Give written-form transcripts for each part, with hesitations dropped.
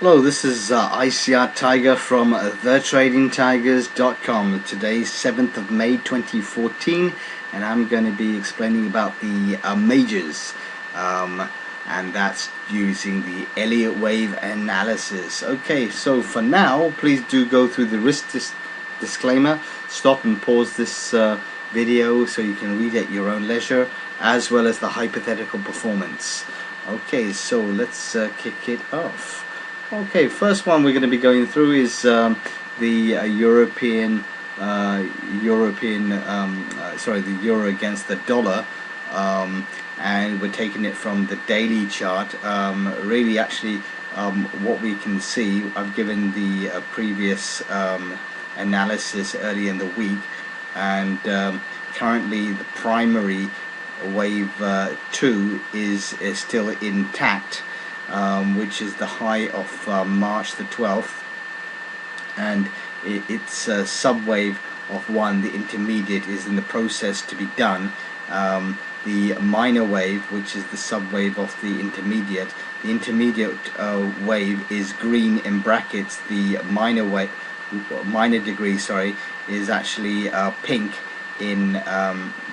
Hello, this is ICR Tiger from thetradingtigers.com. Today's 7th of May 2014, and I'm going to be explaining about the majors, and that's using the Elliott wave analysis. Okay, so for now, please do go through the risk disclaimer. Stop and pause this video so you can read at your own leisure, as well as the hypothetical performance. Okay, so let's kick it off. Okay, first one we're going to be going through is the the euro against the dollar, and we're taking it from the daily chart. Really, actually, what we can see, I've given the previous analysis early in the week, and currently the primary wave 2 is still intact, which is the high of March the 12th, and it's a subwave of 1. The intermediate is in the process to be done. The minor wave, which is the subwave of the intermediate wave is green in brackets. The minor degree, sorry, is actually pink in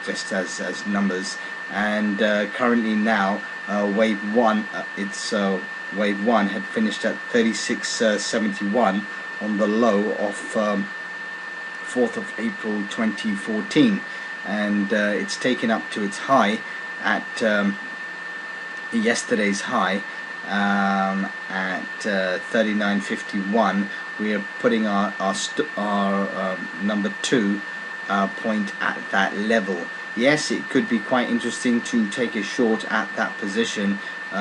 just as numbers. And currently now wave 1, wave 1 had finished at 36.71 on the low of 4th of April 2014, and it's taken up to its high at yesterday's high at 39.51. We are putting our number 2 point at that level. Yes, it could be quite interesting to take a short at that position.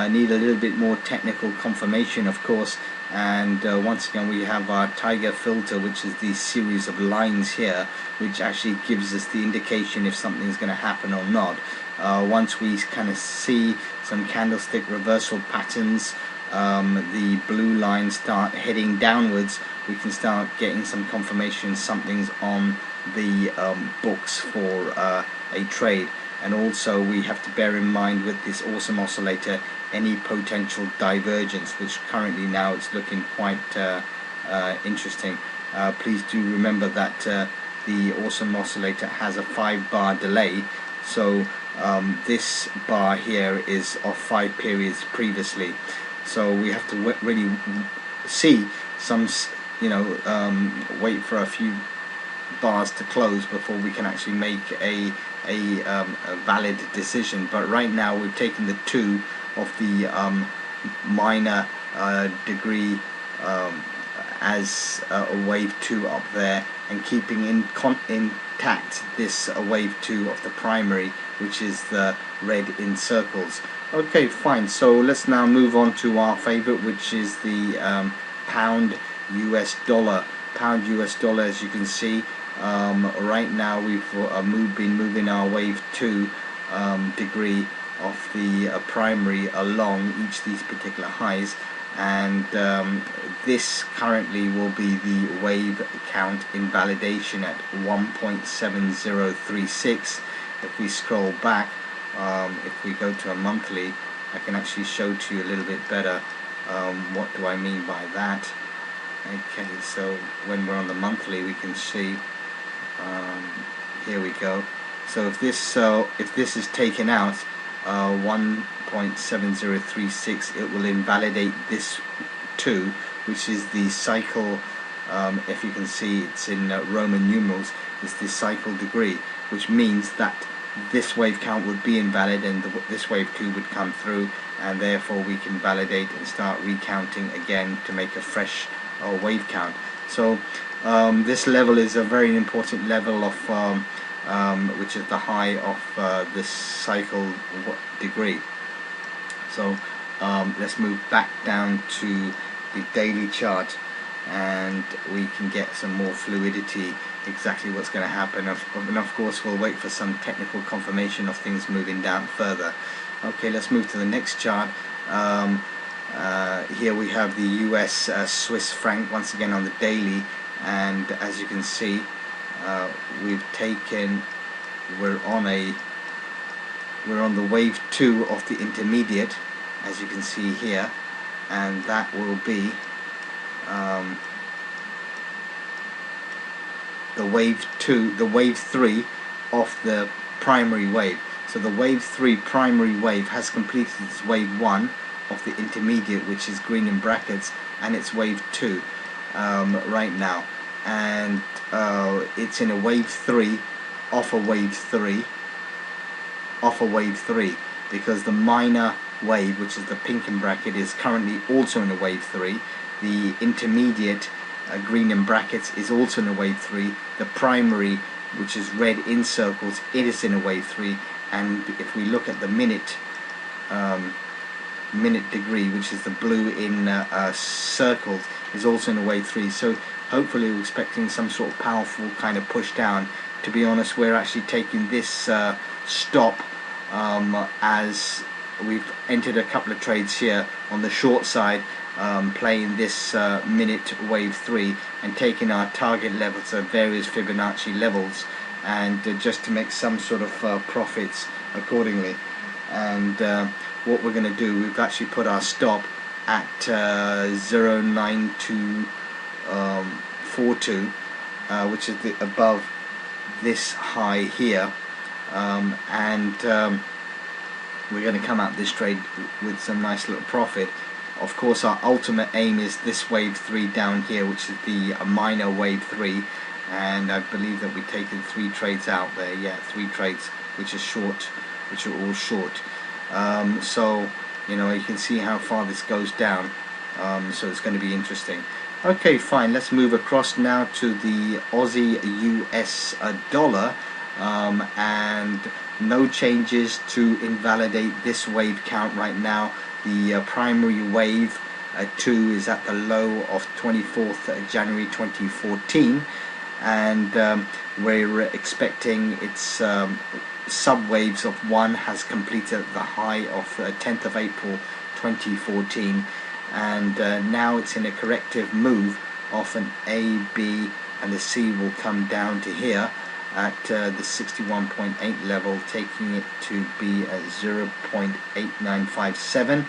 Need a little bit more technical confirmation, of course, and once again we have our Tiger filter, which is the series of lines here, which actually gives us the indication if something's going to happen or not. Once we kind of see some candlestick reversal patterns, the blue lines start heading downwards, we can start getting some confirmation something's on the books for a trade. And also we have to bear in mind with this awesome oscillator any potential divergence, which currently now it's looking quite interesting. Please do remember that the awesome oscillator has a 5-bar delay, so this bar here is of 5 periods previously, so we have to really see some, wait for a few bars to close before we can actually make a valid decision. But right now we've taken the 2 of the minor degree as a wave 2 up there, and keeping intact this wave 2 of the primary, which is the red in circles. Okay, fine, so let's now move on to our favorite, which is the pound US dollar. Pound US dollar, as you can see, right now we've been moving our wave 2 degree of the primary along each of these particular highs, and this currently will be the wave count invalidation at 1.7036. If we scroll back, if we go to a monthly, I can actually show to you a little bit better what do I mean by that. Okay, so when we're on the monthly, we can see, here we go. So if this is taken out, 1.7036, it will invalidate this 2, which is the cycle. If you can see, it's in Roman numerals. It's the cycle degree, which means that this wave count would be invalid, and this wave 2 would come through, and therefore we can validate and start recounting again to make a fresh wave count. So this level is a very important level of which is the high of this cycle degree. So let's move back down to the daily chart, and we can get some more fluidity, exactly what's going to happen. And of course we'll wait for some technical confirmation of things moving down further. Okay, let's move to the next chart. Here we have the US Swiss franc once again on the daily, and as you can see, we're on the wave 2 of the intermediate, as you can see here, and that will be wave 3 of the primary wave. So the wave 3 primary wave has completed its wave 1 of the intermediate, which is green in brackets, and it's wave 2 right now, and it's in a wave 3 off a wave 3 because the minor wave, which is the pink in bracket, is currently also in a wave 3. The intermediate, green in brackets, is also in a wave 3. The primary, which is red in circles, it is in a wave 3. And if we look at the minute degree, which is the blue in circles, is also in a wave 3. So hopefully we're expecting some sort of powerful kind of push down. To be honest, we're actually taking this stop as we've entered a couple of trades here on the short side, playing this minute wave 3 and taking our target levels at various Fibonacci levels, and just to make some sort of profits accordingly. And what we're going to do, we've actually put our stop at 0.9242, which is above this high here, and we're going to come out this trade with some nice little profit. Of course, our ultimate aim is this wave 3 down here, which is the minor wave 3, and I believe that we've taken 3 trades out there. Yeah, 3 trades, which are short, which are all short. So you know, you can see how far this goes down, so it's going to be interesting. Okay, fine, let's move across now to the Aussie US dollar, and no changes to invalidate this wave count right now. The primary wave 2 is at the low of 24th January 2014, and we're expecting its subwaves of 1 has completed at the high of 10th of April 2014, and now it's in a corrective move of an A, B, and the C will come down to here at the 61.8 level, taking it to be at 0.8957.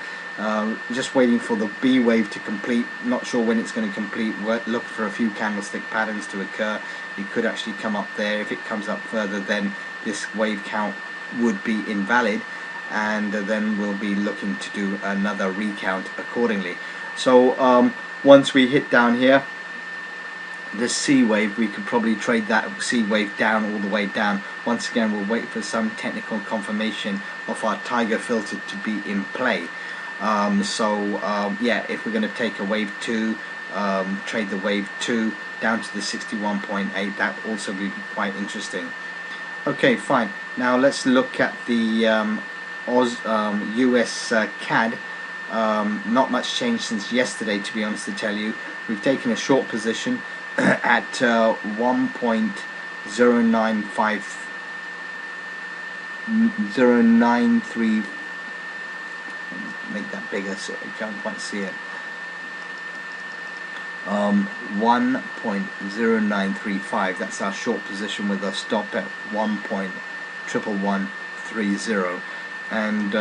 Just waiting for the B wave to complete. Not sure when it's going to complete. Look for a few candlestick patterns to occur. It could actually come up there. If it comes up further, then this wave count would be invalid, and then we'll be looking to do another recount accordingly. So once we hit down here, this C wave, we could probably trade that C wave down all the way down. Once again, we'll wait for some technical confirmation of our tiger filter to be in play. Yeah, if we're going to take a wave 2, trade the wave 2 down to the 61.8, that will also be quite interesting. Okay, fine. Now let's look at the US CAD. Not much change since yesterday, to be honest to tell you. We've taken a short position at 1.093. Make that bigger so you can't quite see it. 1.0935. That's our short position with a stop at 1.11130, and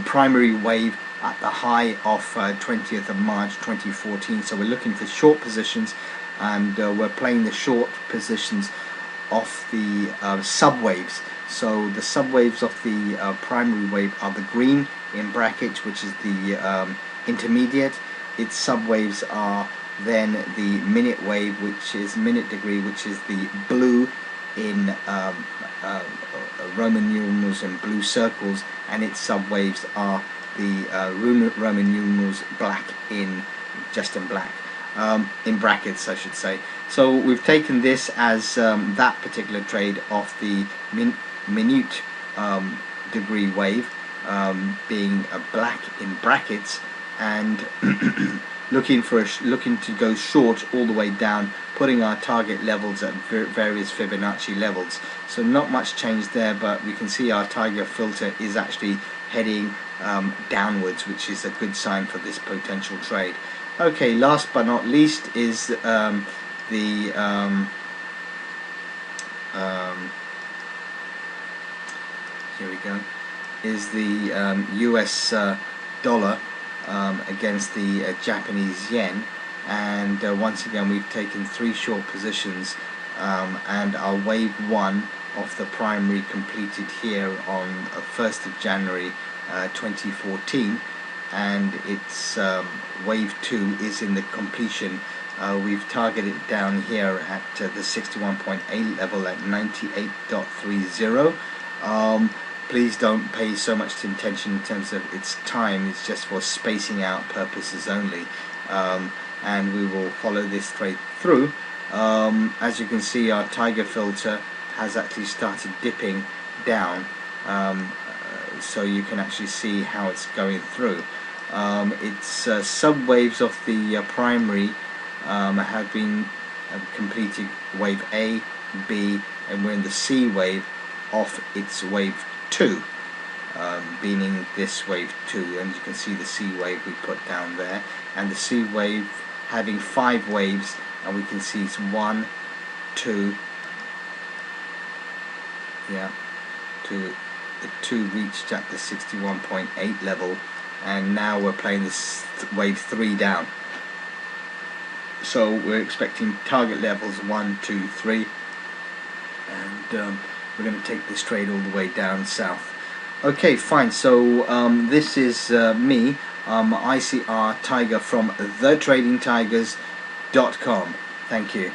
primary wave at the high of 20th of March 2014. So we're looking for short positions, and we're playing the short positions of the subwaves. So the subwaves of the primary wave are the green in brackets, which is the intermediate. Its subwaves are then the minute wave, which is minute degree, which is the blue in Roman numerals and blue circles, and its subwaves are the Roman numerals black in just in black, in brackets I should say. So we've taken this as that particular trade of the minute degree wave being black in brackets, and looking to go short all the way down, putting our target levels at various Fibonacci levels. So not much change there, but we can see our tiger filter is actually heading downwards, which is a good sign for this potential trade. Okay, last but not least is here we go, is the US dollar against the Japanese yen, and once again we've taken 3 short positions, and our wave 1 of the primary completed here on 1st of January 2014, and its wave 2 is in the completion. We've targeted it down here at the 61.8 level at 98.30. Please don't pay so much attention in terms of its time, it's just for spacing out purposes only, and we will follow this trade through. As you can see, our tiger filter has actually started dipping down, so you can actually see how it's going through. Its sub waves of the primary have been completed, wave A, B, and we're in the C wave of its wave 2, meaning this wave 2, and you can see the C wave we put down there, and the C wave having 5 waves, and we can see it's 1, 2, yeah, the 2 reached at the 61.8 level, and now we're playing this wave 3 down. So we're expecting target levels 1, 2, 3, and we're going to take this trade all the way down south. Okay, fine. So this is me, ICR Tiger from thetradingtigers.com. Thank you.